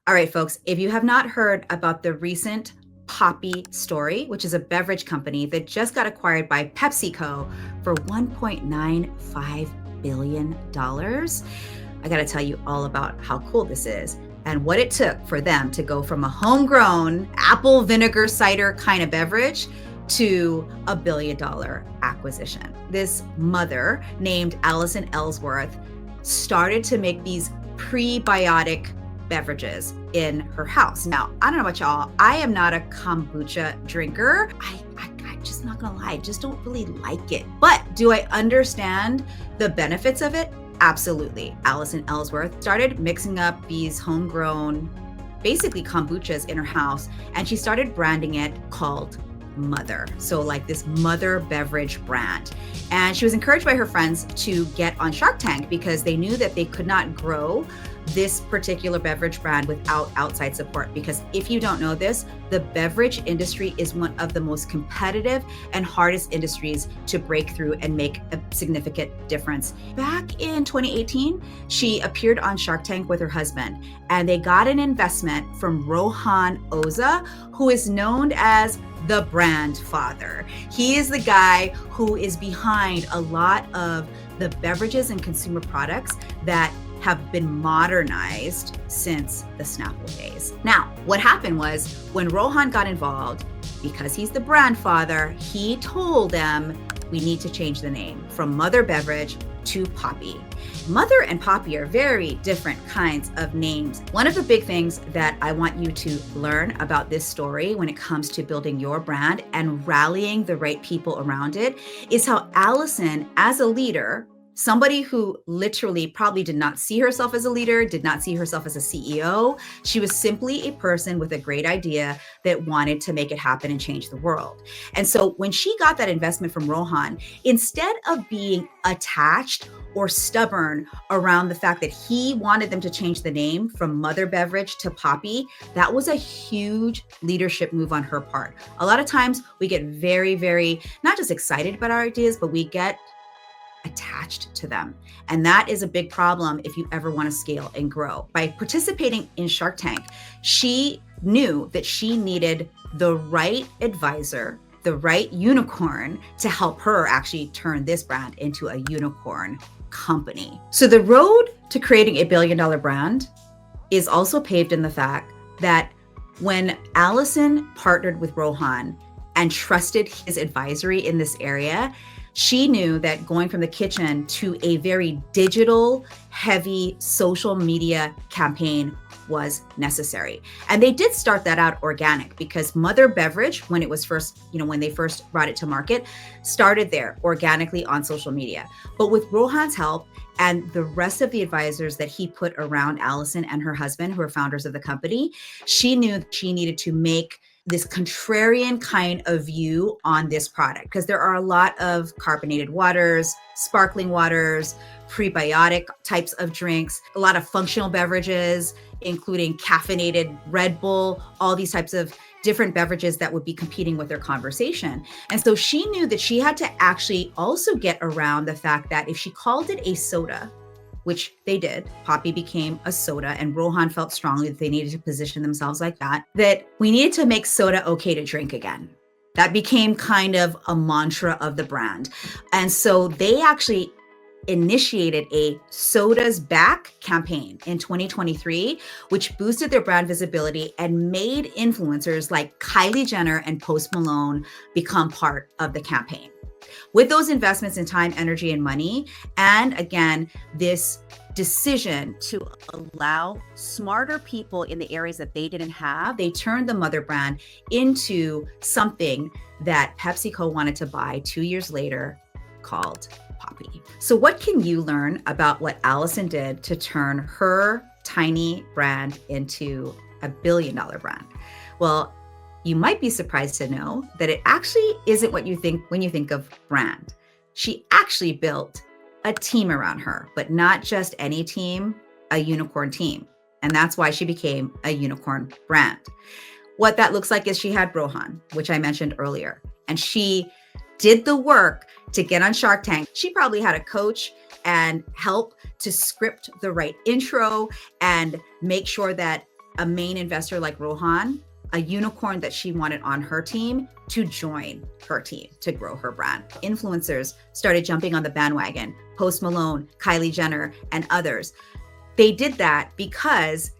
All right, folks, if you have not heard about the recent Poppi story, which is a beverage company that just got acquired by PepsiCo for $1.95 billion, I got to tell you all about how cool this is and what it took for them to go from a homegrown apple vinegar cider kind of beverage to a $1 billion acquisition. This mother named Alison Ellsworth started to make these prebiotic beverages in her house. Now, I don't know about y'all, I am not a kombucha drinker. I just not gonna lie, I just don't really like it. But do I understand the benefits of it? Absolutely. Alison Ellsworth started mixing up these homegrown, basically kombuchas in her house, and she started branding it called Mother. So like this mother beverage brand. And she was encouraged by her friends to get on Shark Tank because they knew that they could not grow this particular beverage brand without outside support. Because if you don't know this, the beverage industry is one of the most competitive and hardest industries to break through and make a significant difference. Back in 2018, she appeared on Shark Tank with her husband, and they got an investment from Rohan Oza, who is known as the Brandfather. He is the guy who is behind a lot of the beverages and consumer products that have been modernized since the Snapple days. Now, what happened was when Rohan got involved, because he's the Brandfather, he told them, we need to change the name from Mother Beverage to Poppi. Mother and Poppi are very different kinds of names. One of the big things that I want you to learn about this story when it comes to building your brand and rallying the right people around it is how Alison, as a leader, somebody who literally probably did not see herself as a leader, did not see herself as a CEO. She was simply a person with a great idea that wanted to make it happen and change the world. And so when she got that investment from Rohan, instead of being attached or stubborn around the fact that he wanted them to change the name from Mother Beverage to Poppi, that was a huge leadership move on her part. A lot of times we get very, very, not just excited about our ideas, but we get attached to them. And that is a big problem if you ever want to scale and grow. By participating in Shark Tank, she knew that she needed the right advisor, the right unicorn to help her actually turn this brand into a unicorn company. So the road to creating a $1 billion brand is also paved in the fact that when Alison partnered with Rohan and trusted his advisory in this area, she knew that going from the kitchen to a very digital, heavy social media campaign was necessary. And they did start that out organic because Mother Beverage, when it was first, when they first brought it to market, started there organically on social media. But with Rohan's help and the rest of the advisors that he put around Alison and her husband, who are founders of the company, she knew that she needed to make this contrarian kind of view on this product because there are a lot of carbonated waters, sparkling waters, prebiotic types of drinks, a lot of functional beverages, including caffeinated Red Bull, all these types of different beverages that would be competing with their conversation. And so she knew that she had to actually also get around the fact that if she called it a soda, which they did, Poppi became a soda, and Rohan felt strongly that they needed to position themselves like that we needed to make soda okay to drink again. That became kind of a mantra of the brand. And so they actually initiated a Sodas Back campaign in 2023, which boosted their brand visibility and made influencers like Kylie Jenner and Post Malone become part of the campaign. With those investments in time, energy, and money, and again, this decision to allow smarter people in the areas that they didn't have, they turned the Mother brand into something that PepsiCo wanted to buy 2 years later called Poppi. So what can you learn about what Alison did to turn her tiny brand into a $1 billion brand? Well, you might be surprised to know that it actually isn't what you think when you think of brand. She actually built a team around her, but not just any team, a unicorn team. And that's why she became a unicorn brand. What that looks like is she had Rohan, which I mentioned earlier, and she did the work to get on Shark Tank. She probably had a coach and help to script the right intro and make sure that a main investor like Rohan, a unicorn that she wanted on her team, to join her team to grow her brand. Influencers started jumping on the bandwagon. Post Malone, Kylie Jenner, and others. They did that because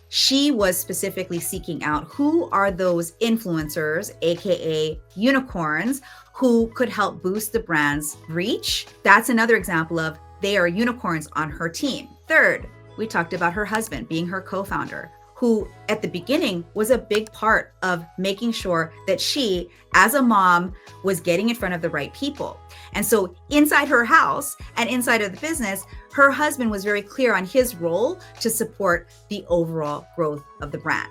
she was specifically seeking out who are those influencers, AKA unicorns, who could help boost the brand's reach. That's another example of they are unicorns on her team. Third, we talked about her husband being her co-founder, who at the beginning was a big part of making sure that she, as a mom, was getting in front of the right people. And so inside her house and inside of the business, her husband was very clear on his role to support the overall growth of the brand.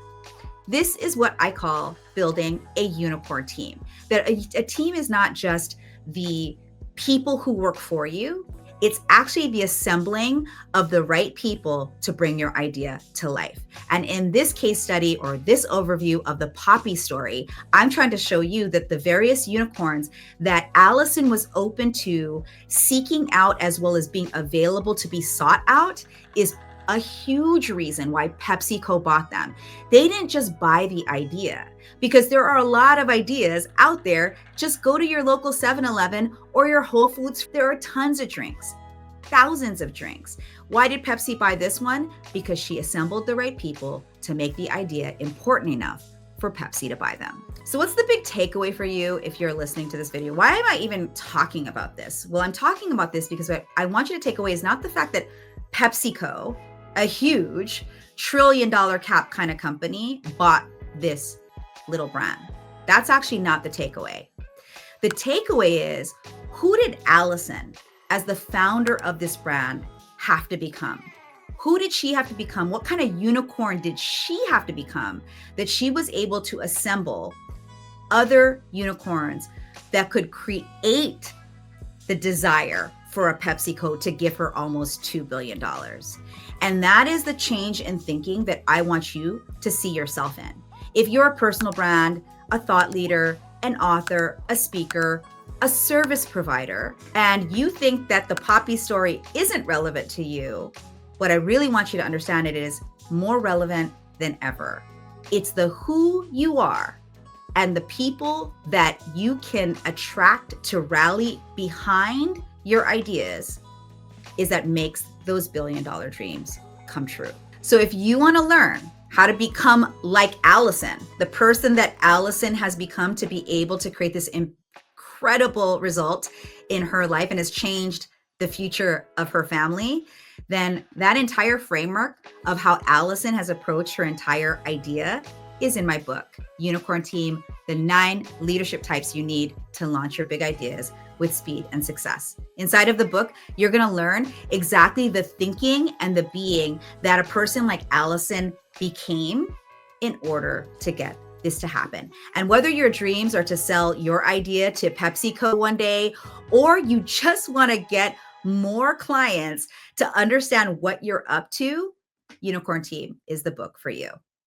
This is what I call building a unicorn team. That a team is not just the people who work for you. It's actually the assembling of the right people to bring your idea to life. And in this case study or this overview of the Poppi story, I'm trying to show you that the various unicorns that Alison was open to seeking out as well as being available to be sought out is a huge reason why PepsiCo bought them. They didn't just buy the idea, because there are a lot of ideas out there. Just go to your local 7-Eleven or your Whole Foods. There are tons of drinks, thousands of drinks. Why did Pepsi buy this one? Because she assembled the right people to make the idea important enough for Pepsi to buy them. So what's the big takeaway for you if you're listening to this video? Why am I even talking about this? Well, I'm talking about this because what I want you to take away is not the fact that PepsiCo, a huge $1 trillion cap kind of company, bought this little brand. That's actually not the takeaway. The takeaway is, who did Alison, as the founder of this brand, have to become? Who did she have to become? What kind of unicorn did she have to become that she was able to assemble other unicorns that could create the desire for a PepsiCo to give her almost $2 billion? And that is the change in thinking that I want you to see yourself in. If you're a personal brand, a thought leader, an author, a speaker, a service provider, and you think that the Poppi story isn't relevant to you, what I really want you to understand, it is more relevant than ever. It's the who you are and the people that you can attract to rally behind your ideas is that makes those billion-dollar dreams come true. So if you want to learn how to become like Alison, the person that Alison has become to be able to create this incredible result in her life and has changed the future of her family, then that entire framework of how Alison has approached her entire idea is in my book, Unicorn Team, the 9 leadership types you need to launch your big ideas with speed and success. Inside of the book, you're going to learn exactly the thinking and the being that a person like Alison became in order to get this to happen. And whether your dreams are to sell your idea to PepsiCo one day, or you just want to get more clients to understand what you're up to, Unicorn Team is the book for you.